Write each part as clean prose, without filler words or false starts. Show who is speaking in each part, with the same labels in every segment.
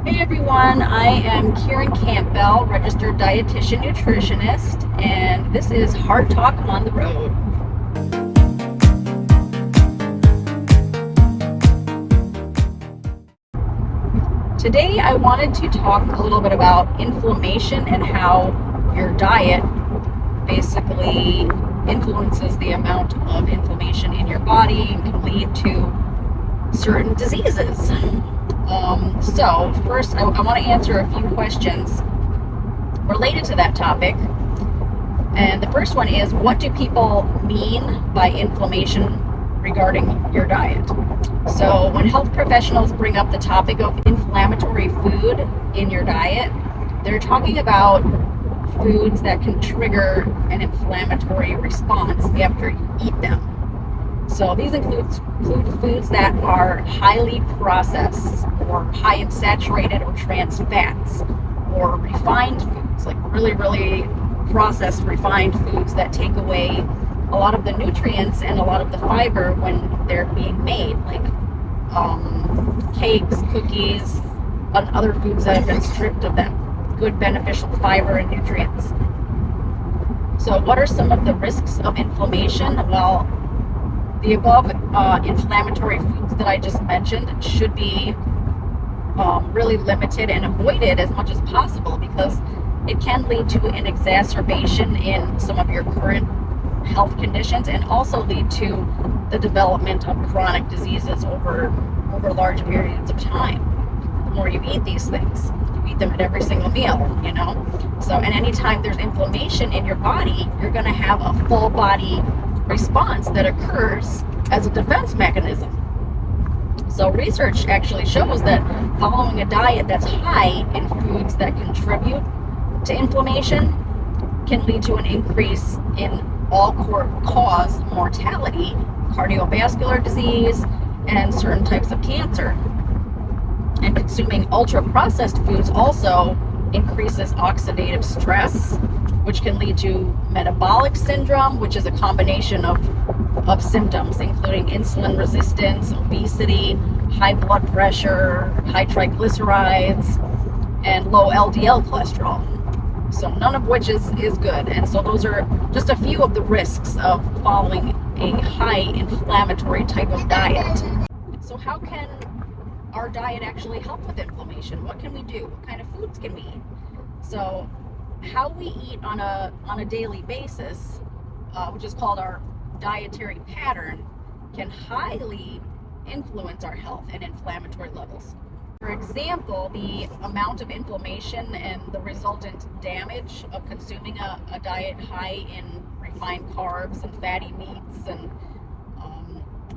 Speaker 1: Hey everyone, I am Kieran Campbell, registered dietitian nutritionist, and this is Hard Talk on the Road. Today I wanted to talk a little bit about inflammation and how your diet basically influences the amount of inflammation in your body and can lead to certain diseases. So first I want to answer a few questions related to that topic. And the first one is, what do people mean by inflammation regarding your diet? So when health professionals bring up the topic of inflammatory food in your diet, they're talking about foods that can trigger an inflammatory response after you eat them. So these include foods that are highly processed or high in saturated or trans fats, or refined foods, like really processed refined foods that take away a lot of the nutrients and a lot of the fiber when they're being made, like cakes, cookies, and other foods that have been stripped of them good beneficial fiber and nutrients. So what are some of the risks of inflammation? Well, the above inflammatory foods that I just mentioned should be really limited and avoided as much as possible, because it can lead to an exacerbation in some of your current health conditions and also lead to the development of chronic diseases over large periods of time. The more you eat these things, you eat them at every single meal, So, and anytime there's inflammation in your body, you're going to have a full body response that occurs as a defense mechanism. So research actually shows that following a diet that's high in foods that contribute to inflammation can lead to an increase in all-cause mortality, cardiovascular disease, and certain types of cancer. And consuming ultra-processed foods also increases oxidative stress, which can lead to metabolic syndrome, which is a combination of symptoms including insulin resistance, obesity, high blood pressure, high triglycerides, and low LDL cholesterol. So none of which is good. And so those are just a few of the risks of following a high inflammatory type of diet. So how can our diet actually help with inflammation? What can we do? What kind of foods can we eat? So how we eat on a daily basis, which is called our dietary pattern, can highly influence our health and inflammatory levels. For example, the amount of inflammation and the resultant damage of consuming a diet high in refined carbs and fatty meats and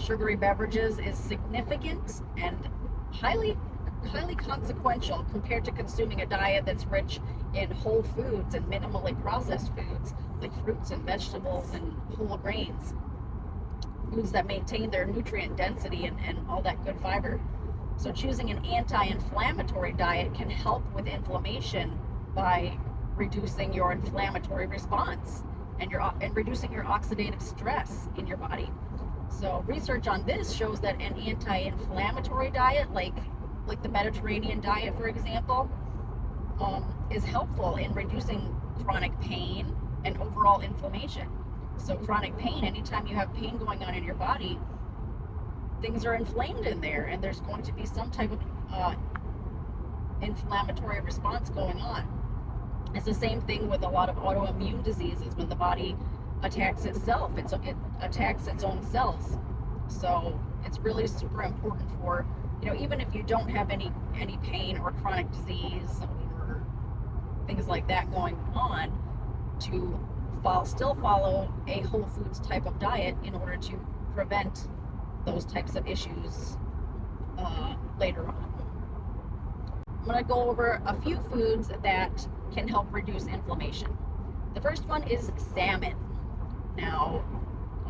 Speaker 1: sugary beverages is significant and highly consequential compared to consuming a diet that's rich in whole foods and minimally processed foods like fruits and vegetables and whole grains, foods that maintain their nutrient density and all that good fiber. So choosing an anti-inflammatory diet can help with inflammation by reducing your inflammatory response and reducing your oxidative stress in your body. So research on this shows that an anti-inflammatory diet, like the Mediterranean diet, for example, is helpful in reducing chronic pain and overall inflammation. So chronic pain, anytime you have pain going on in your body, things are inflamed in there, and there's going to be some type of inflammatory response going on. It's the same thing with a lot of autoimmune diseases. When the body attacks itself, it attacks its own cells. So it's really super important for, even if you don't have any pain or chronic disease or things like that going on, to still follow a whole foods type of diet in order to prevent those types of issues later on. I'm going to go over a few foods that can help reduce inflammation. The first one is salmon. Now,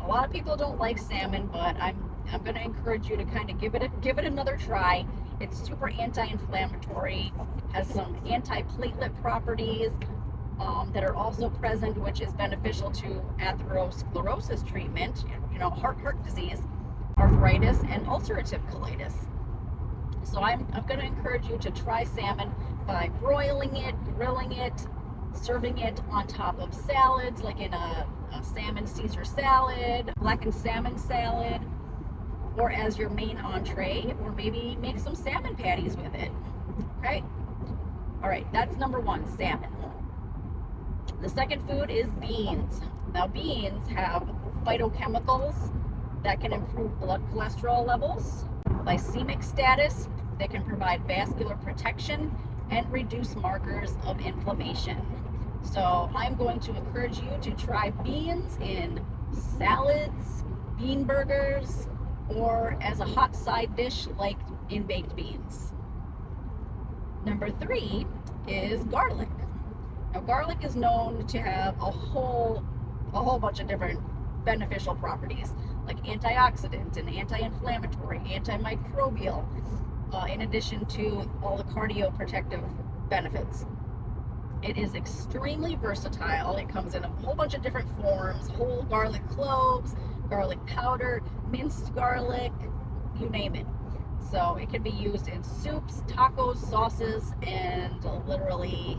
Speaker 1: a lot of people don't like salmon, but I'm going to encourage you to kind of give it another try. It's super anti-inflammatory, has some anti-platelet properties that are also present, which is beneficial to atherosclerosis treatment, heart disease, arthritis, and ulcerative colitis. So I'm going to encourage you to try salmon by broiling it, grilling it, serving it on top of salads, like in a salmon Caesar salad, blackened salmon salad, or as your main entree, or maybe make some salmon patties with it. Okay? All right, that's number one, salmon. The second food is beans. Now, beans have phytochemicals that can improve blood cholesterol levels, glycemic status, they can provide vascular protection, and reduce markers of inflammation. So I'm going to encourage you to try beans in salads, bean burgers, or as a hot side dish like in baked beans. Number three is garlic. Now, garlic is known to have a whole bunch of different beneficial properties, like antioxidant and anti-inflammatory, antimicrobial, in addition to all the cardioprotective benefits. It is extremely versatile. It comes in a whole bunch of different forms: whole garlic cloves, garlic powder, minced garlic, you name it. So it can be used in soups, tacos, sauces, and literally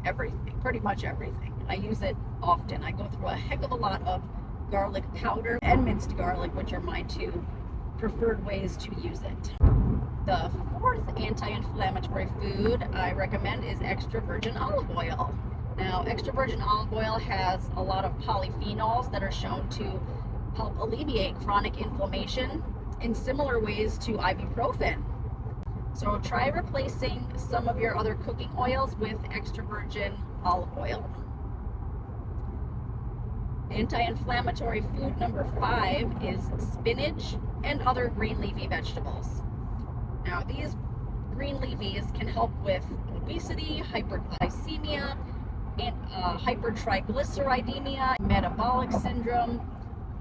Speaker 1: everything, pretty much everything. I use it often. I go through a heck of a lot of garlic powder and minced garlic, which are my two preferred ways to use it. The fourth anti-inflammatory food I recommend is extra virgin olive oil. Now, extra virgin olive oil has a lot of polyphenols that are shown to help alleviate chronic inflammation in similar ways to ibuprofen. So try replacing some of your other cooking oils with extra virgin olive oil. Anti-inflammatory food number 5 is spinach and other green leafy vegetables. Now, these green leafies can help with obesity, hyperglycemia, and hypertriglyceridemia, metabolic syndrome,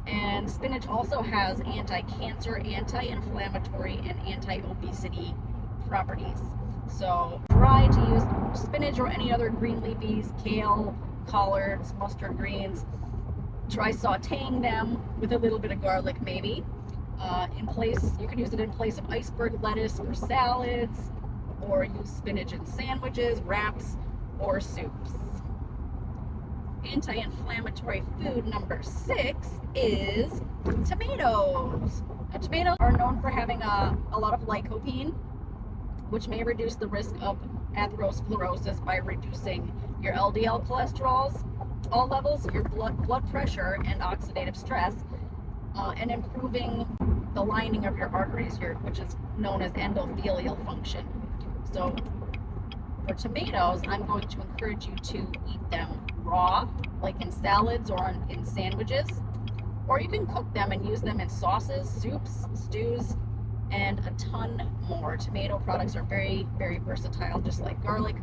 Speaker 1: and spinach also has anti-cancer, anti-inflammatory, and anti-obesity properties. So try to use spinach or any other green leafies, kale, collards, mustard greens. Try sauteing them with a little bit of garlic maybe. You can use it in place of iceberg lettuce for salads, or use spinach in sandwiches, wraps, or soups. Anti-inflammatory food number 6 is tomatoes. Now, tomatoes are known for having a lot of lycopene, which may reduce the risk of atherosclerosis by reducing your LDL cholesterol levels, your blood pressure, and oxidative stress, and improving the lining of your arteries, which is known as endothelial function. So for tomatoes, I'm going to encourage you to eat them raw, like in salads or in sandwiches, or you can cook them and use them in sauces, soups, stews, and a ton more. Tomato products are very, very versatile, just like garlic.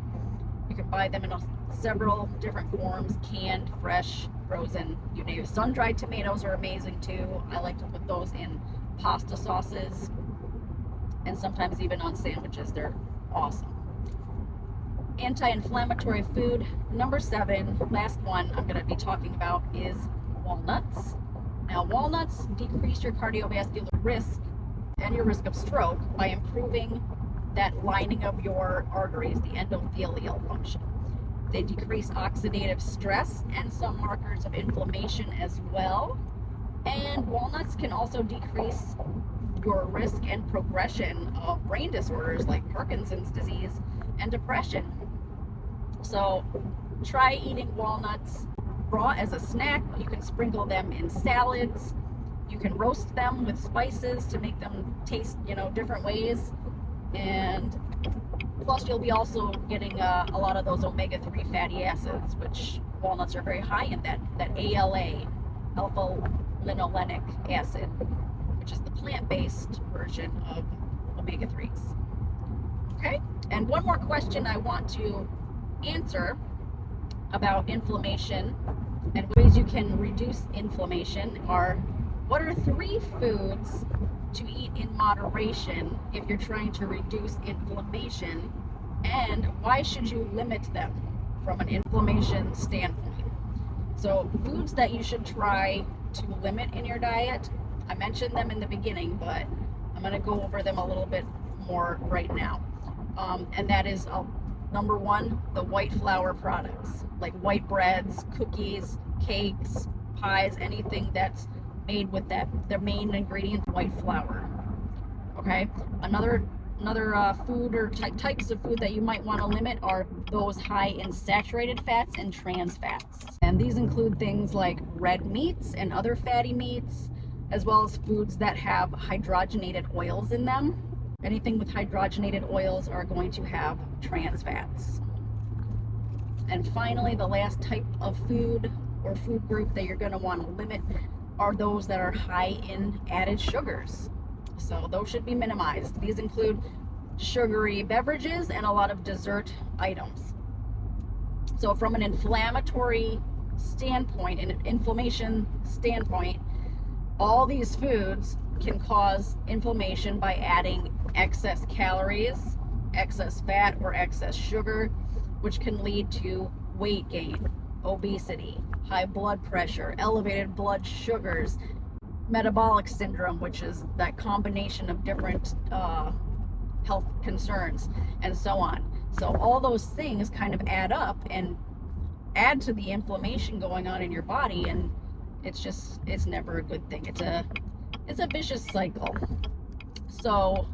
Speaker 1: You can buy them in several different forms: canned, fresh, frozen, you name it. Sun-dried tomatoes are amazing too. I like to put those in pasta sauces and sometimes even on sandwiches. They're awesome. Anti-inflammatory food number 7, last one I'm going to be talking about, is walnuts. Now, walnuts decrease your cardiovascular risk and your risk of stroke by improving that lining of your arteries, the endothelial function. They decrease oxidative stress and some markers of inflammation as well. And walnuts can also decrease your risk and progression of brain disorders like Parkinson's disease and depression. So try eating walnuts raw as a snack. You can sprinkle them in salads. You can roast them with spices to make them taste, different ways. And plus, you'll be also getting a lot of those omega-3 fatty acids, which walnuts are very high in, that ALA, alpha-linolenic acid, which is the plant-based version of omega-3s. Okay, and one more question I want to answer about inflammation and ways you can reduce inflammation are: what are 3 foods to eat in moderation if you're trying to reduce inflammation, and why should you limit them from an inflammation standpoint? So foods that you should try to limit in your diet, I mentioned them in the beginning, but I'm going to go over them a little bit more right now. And that is number one, the white flour products, like white breads, cookies, cakes, pies, anything that's made with the main ingredient, white flour. Okay, another food or types of food that you might want to limit are those high in saturated fats and trans fats. And these include things like red meats and other fatty meats, as well as foods that have hydrogenated oils in them. Anything with hydrogenated oils are going to have trans fats. And finally, the last type of food or food group that you're going to want to limit are those that are high in added sugars. So those should be minimized. These include sugary beverages and a lot of dessert items. So from an inflammatory standpoint, an inflammation standpoint, all these foods can cause inflammation by adding excess calories, excess fat, or excess sugar, which can lead to weight gain, obesity, high blood pressure, elevated blood sugars, metabolic syndrome, which is that combination of different health concerns, and so on. So all those things kind of add up and add to the inflammation going on in your body, and it's never a good thing. It's a vicious cycle. So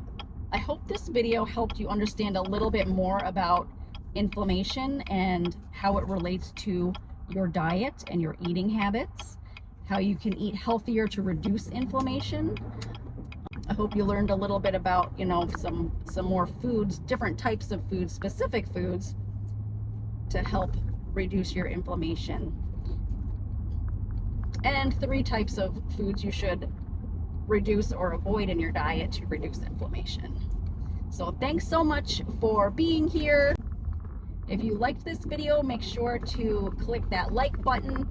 Speaker 1: I hope this video helped you understand a little bit more about inflammation and how it relates to your diet and your eating habits, how you can eat healthier to reduce inflammation. I hope you learned a little bit about, some more foods, different types of foods, specific foods to help reduce your inflammation. And 3 types of foods you should reduce or avoid in your diet to reduce inflammation. So thanks so much for being here. If you liked this video, make sure to click that like button,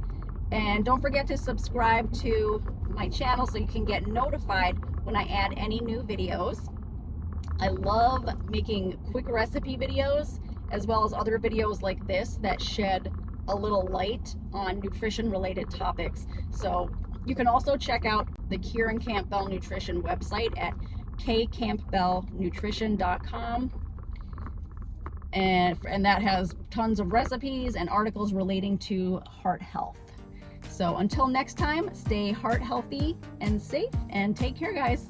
Speaker 1: and don't forget to subscribe to my channel so you can get notified when I add any new videos. I love making quick recipe videos, as well as other videos like this that shed a little light on nutrition related topics. So you can also check out the Kieran Campbell Nutrition website at kcampbellnutrition.com. And that has tons of recipes and articles relating to heart health. So until next time, stay heart healthy and safe, and take care, guys.